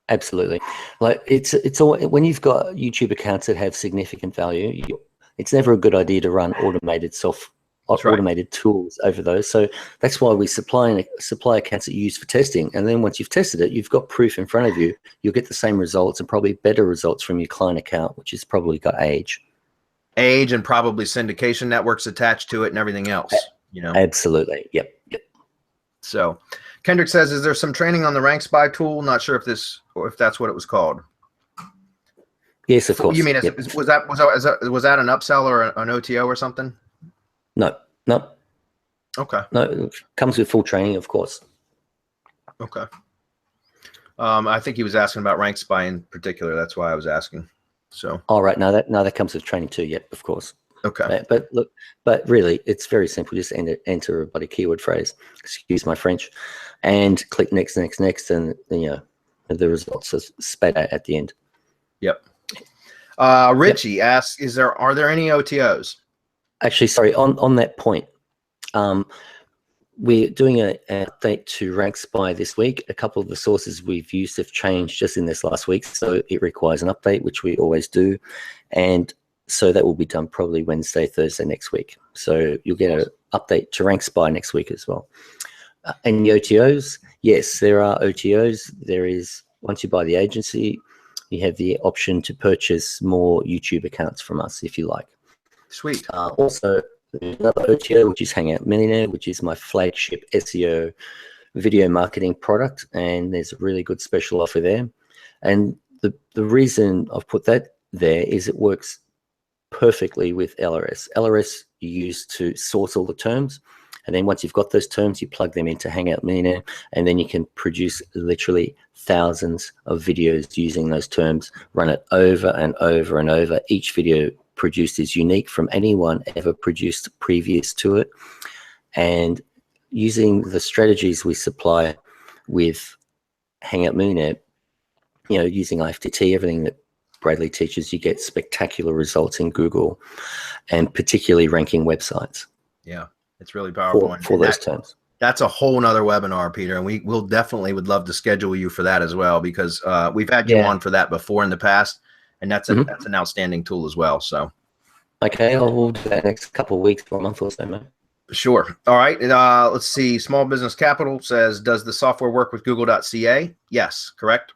Absolutely. Like it's all, when you've got YouTube accounts that have significant value, it's never a good idea to run automated tools over those. So that's why we supply accounts that you use for testing. And then once you've tested it, you've got proof in front of you. You'll get the same results and probably better results from your client account, which has probably got age and probably syndication networks attached to it and everything else, you know. Absolutely. Yep. So Kendrick says, is there some training on the Rank Spy tool? Not sure if that's what it was called. Yes, of course. You mean was that an upsell or an OTO or something? No. Okay. No, it comes with full training, of course. Okay. I think he was asking about Rank Spy in particular. That's why I was asking. So. All right. No, that comes with training too. Yep, of course. Okay. But really, it's very simple. Just enter a bloody keyword phrase. Excuse my French, and click next, and the results are spat out at the end. Yep. Richie asks, are there any OTOs? Actually, sorry. On that point, we're doing an update to Rank Spy this week. A couple of the sources we've used have changed just in this last week, so it requires an update, which we always do, and so that will be done probably Wednesday, Thursday next week. So you'll get an update to Rank Spy next week as well. And the OTOs, yes, there are OTOs. There is, once you buy the agency, you have the option to purchase more YouTube accounts from us if you like. Sweet. Also, there's another OTO, which is Hangout Millionaire, which is my flagship SEO video marketing product. And there's a really good special offer there. And the reason I've put that there is it works perfectly with LRS. LRS you use to source all the terms, and then once you've got those terms, you plug them into Hangout Millionaire, and then you can produce literally thousands of videos using those terms, run it over and over and over. Each video produced is unique from anyone ever produced previous to it, and using the strategies we supply with Hangout Millionaire, using IFTT, everything that Bradley teaches, you get spectacular results in Google, and particularly ranking websites. Yeah, it's really powerful for those terms. That's a whole nother webinar, Peter, and we'll definitely would love to schedule you for that as well, because we've had you on for that before in the past, and that's an outstanding tool as well. So, okay, I'll do that next couple of weeks or a month or so, man. Sure. All right. Let's see. Small Business Capital says, does the software work with Google.ca? Yes. Correct.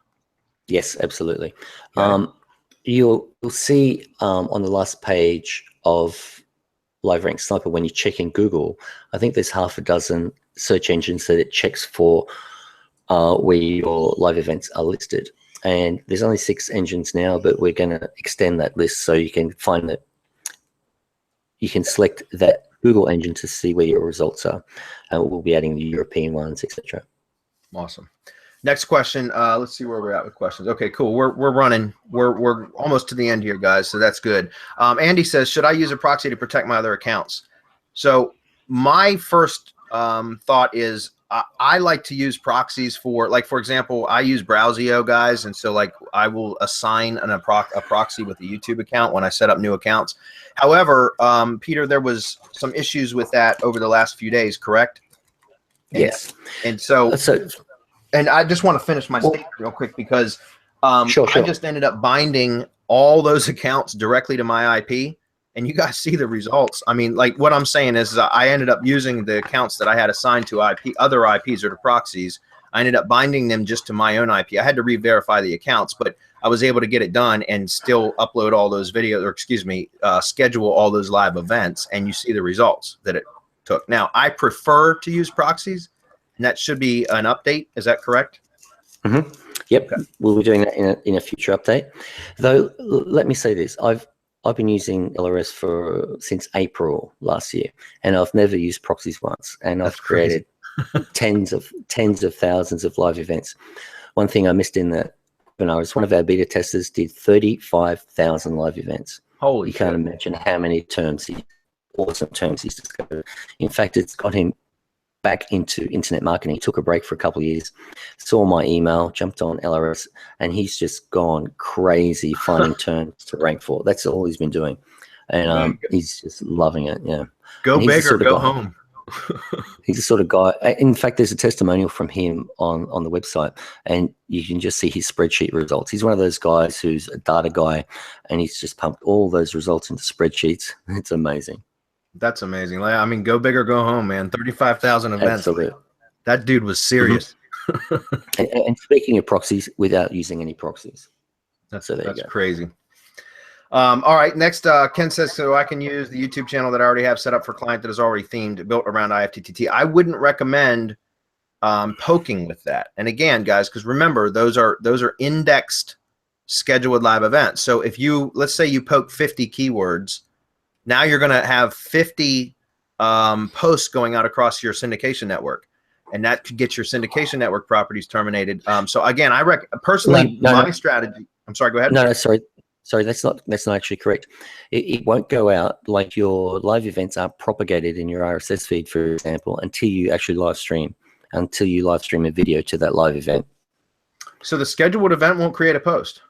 Yes, absolutely. Okay. You'll see on the last page of LiveRank Sniper, when you check in Google, I think there's half a dozen search engines that it checks for where your live events are listed. And there's only 6 engines now, but we're going to extend that list so you can find that you can select that Google engine to see where your results are. And we'll be adding the European ones, etc. Awesome. Next question. Let's see where we're at with questions. Okay, cool. We're running. We're almost to the end here, guys. So that's good. Andy says, should I use a proxy to protect my other accounts? So my first thought is I like to use proxies for, like, for example, I use Browsio, guys. And so, like, I will assign a proxy with a YouTube account when I set up new accounts. However, Peter, there was some issues with that over the last few days, correct? Yes. And so and I just want to finish my statement real quick because Sure. I just ended up binding all those accounts directly to my IP, and you guys see the results. I mean, like, what I'm saying is I ended up using the accounts that I had assigned to other IPs or to proxies. I ended up binding them just to my own IP. I had to re-verify the accounts, but I was able to get it done and still upload all those videos, or excuse me, schedule all those live events, and you see the results that it took. Now, I prefer to use proxies, and that should be an update. Is that correct? Mm-hmm. Yep, Okay. we'll be doing that in a future update. Though, let me say this: I've been using LRS since April last year, and I've never used proxies once. And I've created tens of thousands of live events. One thing I missed in that webinar is one of our beta testers did 35,000 live events. Holy shit. Can't imagine how many awesome terms he's discovered. In fact, it's got him back into internet marketing. He took a break for a couple of years, saw my email, jumped on LRS, and he's just gone crazy finding terms to rank for. That's all he's been doing, and he's just loving it. Yeah, go big or go home. He's the sort of guy. In fact, there's a testimonial from him on the website, and you can just see his spreadsheet results. He's one of those guys who's a data guy, and he's just pumped all those results into spreadsheets. It's amazing. That's amazing. Like, I mean, go big or go home, man. 35,000 events. Absolutely. That dude was serious. Mm-hmm. and speaking of proxies, without using any proxies. That's go. Crazy. All right. Next, Ken says, so I can use the YouTube channel that I already have set up for client that is already themed, built around IFTTT. I wouldn't recommend poking with that. And again, guys, because remember, those are indexed scheduled live events. So if let's say you poke 50 keywords, now you're going to have 50 posts going out across your syndication network, and that could get your syndication network properties terminated. So again, I personally, my strategy. I'm sorry. Go ahead. No, sorry. That's not actually correct. It won't go out, like your live events aren't propagated in your RSS feed, for example, until you actually live stream a video to that live event. So the scheduled event won't create a post.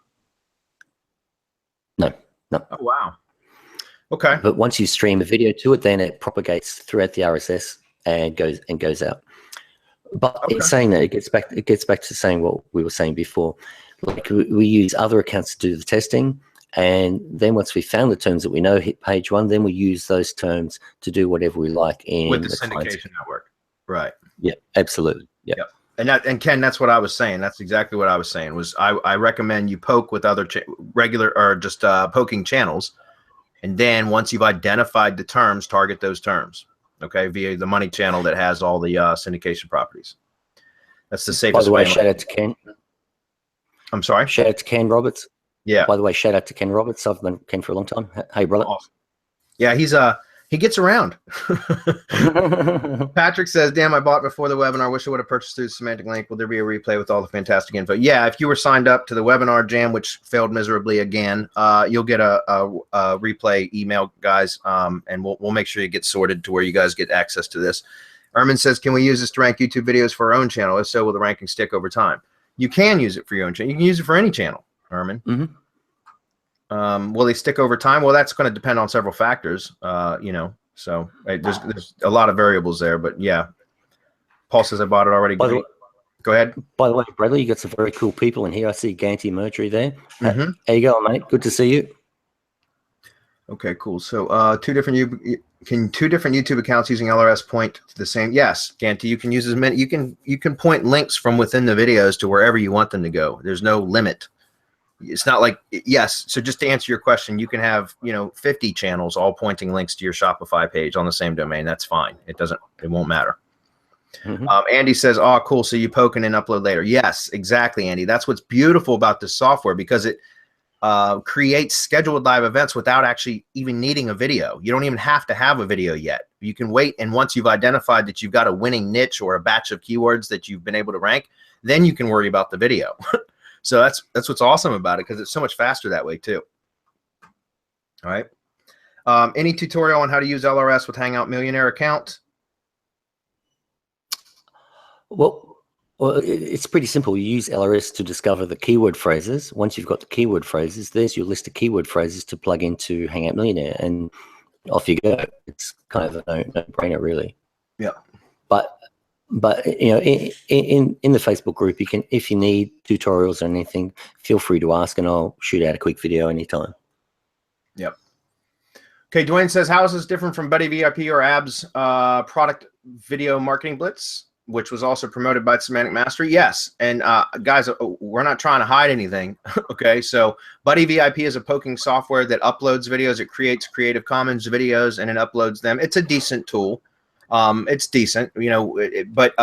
No. Oh, wow. Okay. But once you stream a video to it, then it propagates throughout the RSS and goes out. But it's saying that it gets back to saying what we were saying before. Like, we use other accounts to do the testing, and then once we found the terms that we know hit page one, then we use those terms to do whatever we like with the syndication network. Right. Yeah, absolutely. Yeah. Yep. And Ken, that's what I was saying. That's exactly what I was saying. Was I recommend you poke with other regular or just poking channels. And then once you've identified the terms, target those terms, okay, via the money channel that has all the syndication properties. That's the safest way. By the way, shout out to Ken. I'm sorry? Shout out to Ken Roberts. Yeah. By the way, shout out to Ken Roberts. I've known Ken for a long time. Hey, brother. Awesome. Yeah, he gets around. Patrick says, damn, I bought before the webinar. Wish I would have purchased through the Semantic link. Will there be a replay with all the fantastic info? Yeah, if you were signed up to the webinar jam, which failed miserably again, you'll get a replay email, guys, and we'll make sure you get sorted to where you guys get access to this. Ermin says, can we use this to rank YouTube videos for our own channel? If so, will the ranking stick over time? You can use it for your own channel. You can use it for any channel, Ermin. Mm-hmm. Will they stick over time? Well, that's going to depend on several factors, so there's a lot of variables there, but yeah. Paul says I bought it already. Go ahead. By the way, Bradley, you got some very cool people in here. I see Ganty Mercury there. Mm-hmm. How you going, mate? Good to see you. Okay, cool. So two different YouTube accounts using LRS point to the same? Yes, Ganty, you can use as many. You can point links from within the videos to wherever you want them to go. There's no limit. It's not like, yes. So just to answer your question, you can have 50 channels all pointing links to your Shopify page on the same domain. That's fine. It won't matter. Mm-hmm. Andy says, oh, cool. So you poke and then upload later. Yes, exactly, Andy. That's what's beautiful about this software, because it creates scheduled live events without actually even needing a video. You don't even have to have a video yet. You can wait, and once you've identified that you've got a winning niche or a batch of keywords that you've been able to rank, then you can worry about the video. So that's what's awesome about it, because it's so much faster that way too. All right. Any tutorial on how to use LRS with Hangout Millionaire account? Well, it's pretty simple. You use LRS to discover the keyword phrases. Once you've got the keyword phrases, there's your list of keyword phrases to plug into Hangout Millionaire, and off you go. It's kind of a no-brainer, really. Yeah. But you know, in the Facebook group, you can, if you need tutorials or anything, feel free to ask, and I'll shoot out a quick video anytime. Yep. Okay, Dwayne says, how is this different from Buddy VIP or Ab's product video marketing blitz, which was also promoted by Semantic Mastery? Yes. And guys, we're not trying to hide anything. Okay, so Buddy VIP is a poking software that uploads videos. It creates Creative Commons videos and it uploads them. It's a decent tool. It's decent, you know, but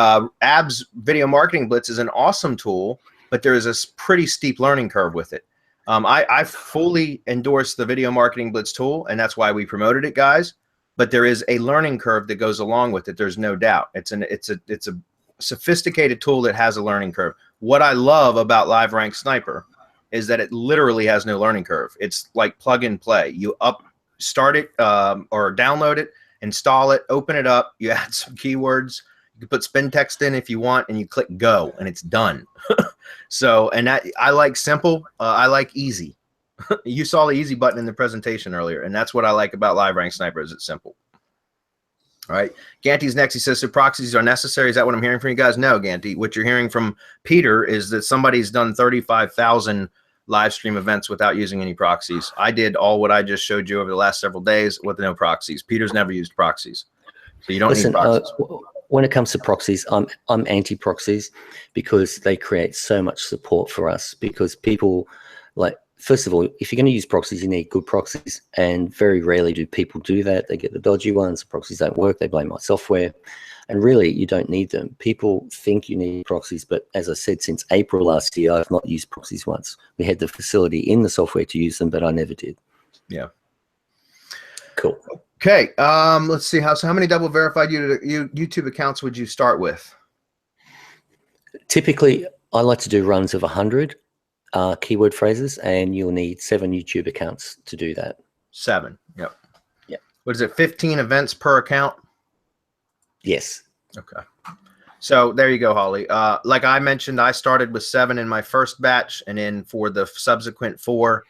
Ab's video marketing blitz is an awesome tool, but there is a pretty steep learning curve with it. I fully endorse the video marketing blitz tool, and that's why we promoted it, guys. But there is a learning curve that goes along with it. There's no doubt. It's a sophisticated tool that has a learning curve. What I love about LiveRank Sniper is that it literally has no learning curve. It's like plug and play. You start it or download it, install it, open it up. You add some keywords. You can put spin text in if you want, and you click go, and it's done. So, and I like simple. I like easy. You saw the easy button in the presentation earlier, and that's what I like about LiveRank Sniper, is it's simple. All right. Ganti's next. He says, so proxies are necessary. Is that what I'm hearing from you guys? No, Ganti. What you're hearing from Peter is that somebody's done 35,000 live stream events without using any proxies. I did all what I just showed you over the last several days with no proxies. Peter's never used proxies. So you don't need proxies. When it comes to proxies, I'm anti-proxies because they create so much support for us. Because people, like, first of all, if you're going to use proxies, you need good proxies, and very rarely do people do that. They get the dodgy ones. The proxies don't work. They blame my software, and really, you don't need them. People think you need proxies, but as I said, since April last year, I've not used proxies once. We had the facility in the software to use them, but I never did. Yeah. Cool. Okay, let's see. How many double verified YouTube accounts would you start with? Typically, I like to do runs of 100 keyword phrases, and you'll need 7 YouTube accounts to do that. 7. Yep. Yeah. What is it? 15 events per account? Yes. Okay. So there you go, Holly. Like I mentioned, I started with 7 in my first batch, and then for the subsequent 4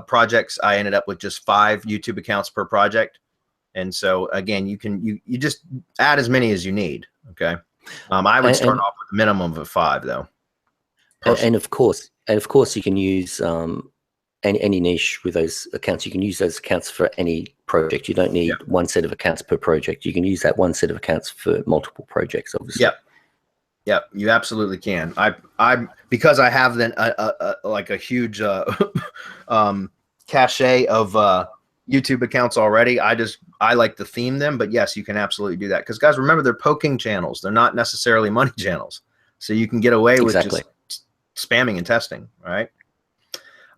projects, I ended up with just 5 YouTube accounts per project. And so again, you just add as many as you need. Okay. I would start off with a minimum of 5 though. And of course you can use any niche with those accounts. You can use those accounts for any project. You don't need one set of accounts per project. You can use that one set of accounts for multiple projects, obviously. Yep. Yep, you absolutely can. I because I have then like a huge cache of YouTube accounts already. I like to theme them, but yes, you can absolutely do that. Because guys, remember, they're poking channels. They're not necessarily money channels, so you can get away with just spamming and testing. All right.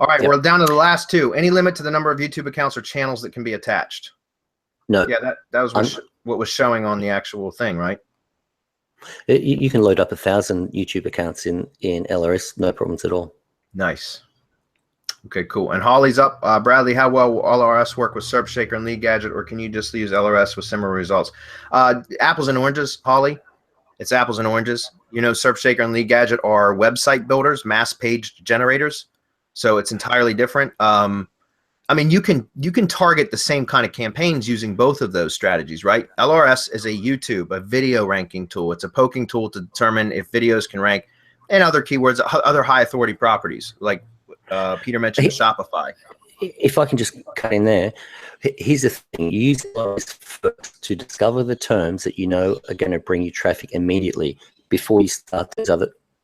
All right, we're down to the last 2. Any limit to the number of YouTube accounts or channels that can be attached? No. Yeah, that was what was showing on the actual thing, right? You can load up 1,000 YouTube accounts in LRS, no problems at all. Nice. Okay, cool. And Holly's up. Bradley, how well will LRS work with SERPshaker and Lead Gadget, or can you just use LRS with similar results? Apples and oranges, Holly. It's apples and oranges. You know, SERPshaker and Lead Gadget are website builders, mass page generators. So it's entirely different. I mean, you can target the same kind of campaigns using both of those strategies, right? LRS is a video ranking tool. It's a poking tool to determine if videos can rank, and other keywords, other high authority properties, like Peter mentioned Shopify. If I can just cut in there, here's the thing. You use LRS first to discover the terms that you know are going to bring you traffic immediately before you start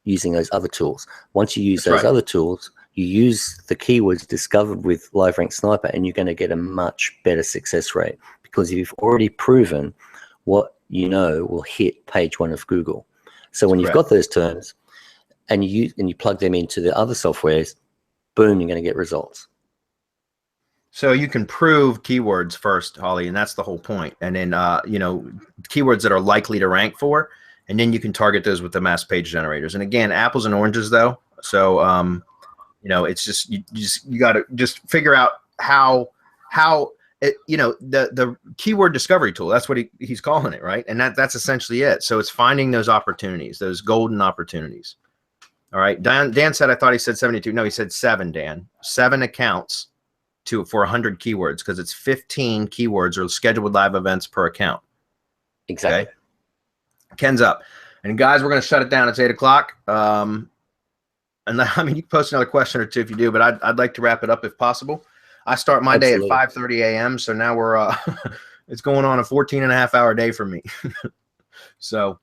using those other tools. Once you use those other tools, you use the keywords discovered with LiveRank Sniper, and you're going to get a much better success rate, because you've already proven what you know will hit page 1 of Google. So when you've got those terms and you plug them into the other softwares, boom, you're going to get results. So you can prove keywords first, Holly, and that's the whole point. And then you know, keywords that are likely to rank for, and then you can target those with the mass page generators. And again, apples and oranges though. So you know, it's just you got to just figure out how the keyword discovery tool, that's what he's calling it, right? And that's essentially it. So it's finding those opportunities, those golden opportunities. All right. Dan said, I thought he said 72. No, he said 7, Dan. 7 accounts for 100 keywords, because it's 15 keywords or scheduled live events per account. Exactly. Okay? Ken's up. And guys, we're going to shut it down. It's 8 o'clock. And I mean, you can post another question or two if you do, but I'd like to wrap it up if possible. I start my day at 5:30 a.m. So now we're it's going on a 14.5-hour day for me. So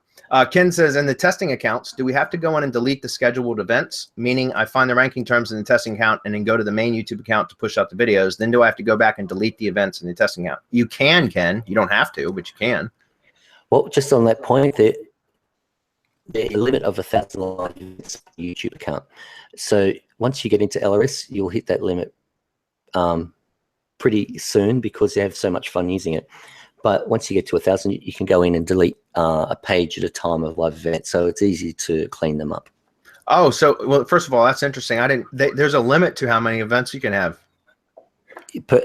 Ken says, in the testing accounts, do we have to go in and delete the scheduled events? Meaning I find the ranking terms in the testing account and then go to the main YouTube account to push out the videos. Then do I have to go back and delete the events in the testing account? You can, Ken. You don't have to, but you can. Well, just on that point, the limit of 1,000 live events YouTube account. So once you get into LRS, you'll hit that limit pretty soon, because you have so much fun using it. But once you get to 1,000, you can go in and delete a page at a time of live events. So it's easy to clean them up. Oh, so, well, first of all, that's interesting. There's a limit to how many events you can have.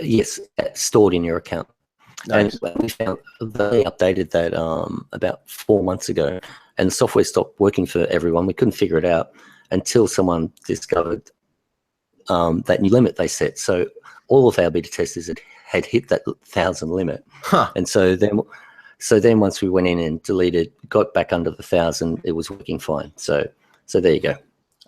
Yes, stored in your account. Nice. And we found they updated that about 4 months ago, and the software stopped working for everyone. We couldn't figure it out until someone discovered that new limit they set. So all of our beta testers had hit that 1,000 limit. Huh. And so then once we went in and deleted, got back under the 1,000, it was working fine. So there you go.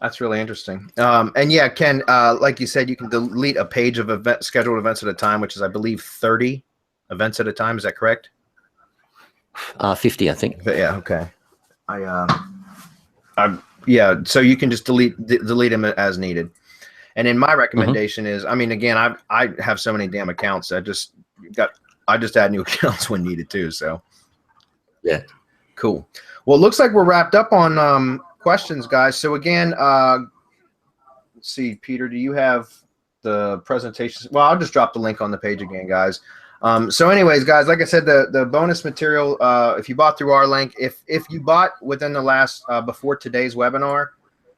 That's really interesting. And yeah, Ken, like you said, you can delete a page of scheduled events at a time, which is, I believe, 30 events at a time. Is that correct? 50, I think. Yeah. Okay. Yeah. So you can just delete them as needed. And then my recommendation is, I mean, again, I have so many damn accounts. I just add new accounts when needed too. So yeah, cool. Well, it looks like we're wrapped up on questions, guys. So again, let's see, Peter, do you have the presentations? Well, I'll just drop the link on the page again, guys. So anyways, guys, like I said, the bonus material, if you bought through our link, if you bought within the last, before today's webinar,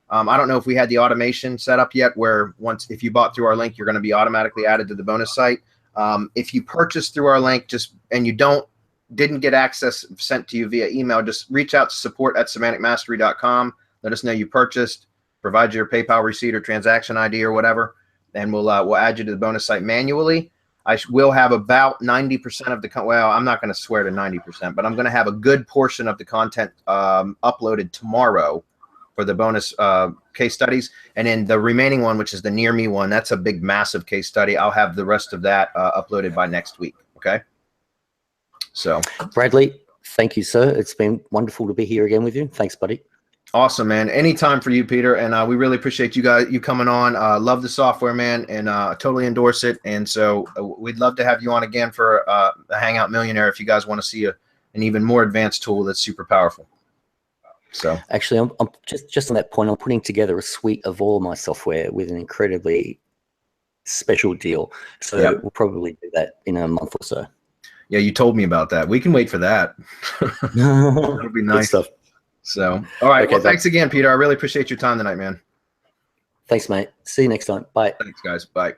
I don't know if we had the automation set up yet, where if you bought through our link, you're going to be automatically added to the bonus site. If you purchased through our link, and you didn't get access sent to you via email, just reach out to support@semanticmastery.com. Let us know you purchased, provide your PayPal receipt or transaction ID or whatever, and we'll add you to the bonus site manually. I will have about 90% of the well, I'm not going to swear to 90%, but I'm going to have a good portion of the content uploaded tomorrow for the bonus case studies. And then the remaining one, which is the near me one, that's a big, massive case study. I'll have the rest of that uploaded by next week. Okay. So Bradley, thank you, sir. It's been wonderful to be here again with you. Thanks, buddy. Awesome, man. Anytime for you, Peter. And we really appreciate you coming on. Love the software, man, and totally endorse it. And so we'd love to have you on again for a Hangout Millionaire if you guys want to see an even more advanced tool that's super powerful. So actually, I'm just on that point, I'm putting together a suite of all my software with an incredibly special deal. So yep, we'll probably do that in a month or so. Yeah, you told me about that. We can wait for that. That'll be nice. Good stuff. So, all right. Okay, well, thanks again, Peter. I really appreciate your time tonight, man. Thanks, mate. See you next time. Bye. Thanks, guys. Bye.